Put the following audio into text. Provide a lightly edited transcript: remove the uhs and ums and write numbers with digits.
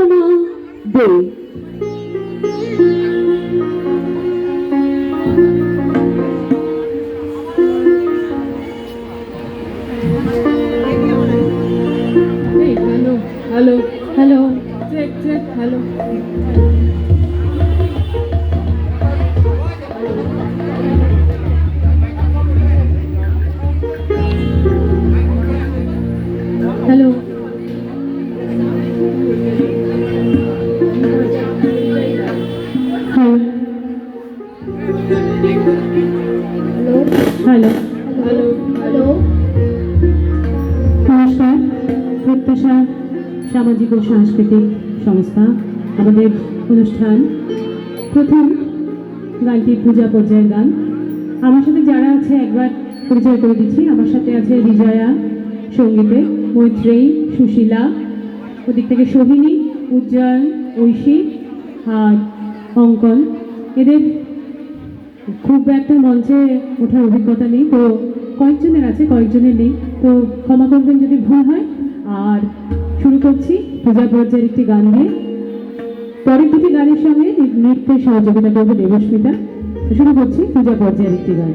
সূচনা দে। Hello hello hello, check check, hello. Hello, হ্যাঁ, হ্যালো, হ্যালো হ্যালো। নমস্কার। প্রত্যাশা সামাজিক ও সাংস্কৃতিক সংস্থা আমাদের অনুষ্ঠান। প্রথম গানটি পূজা পর্যায়ের গান। আমার সাথে যারা আছে একবার পরিচয় করে দিচ্ছি। আমার সাথে আছে বিজয়া সঙ্গীতে, মৈত্রেয়ী, সুশীলা, ওদিক থেকে সোহিনী, উজ্জয়ন, ঐশী আর অঙ্কন। এদের খুব একটা মঞ্চে ওঠার অভিজ্ঞতা নেই, তো কয়েকজনের আছে, কয়েকজনের নেই, তো ক্ষমা করবেন যদি ভুল হয়। আর শুরু করছি পূজা পর্যায়ের একটি গান দিয়ে। পরের দুটি গানের সঙ্গে নৃত্যের সহযোগিতা করবে দেবস্মিতা। শুরু করছি পূজা পর্যায়ের একটি গান।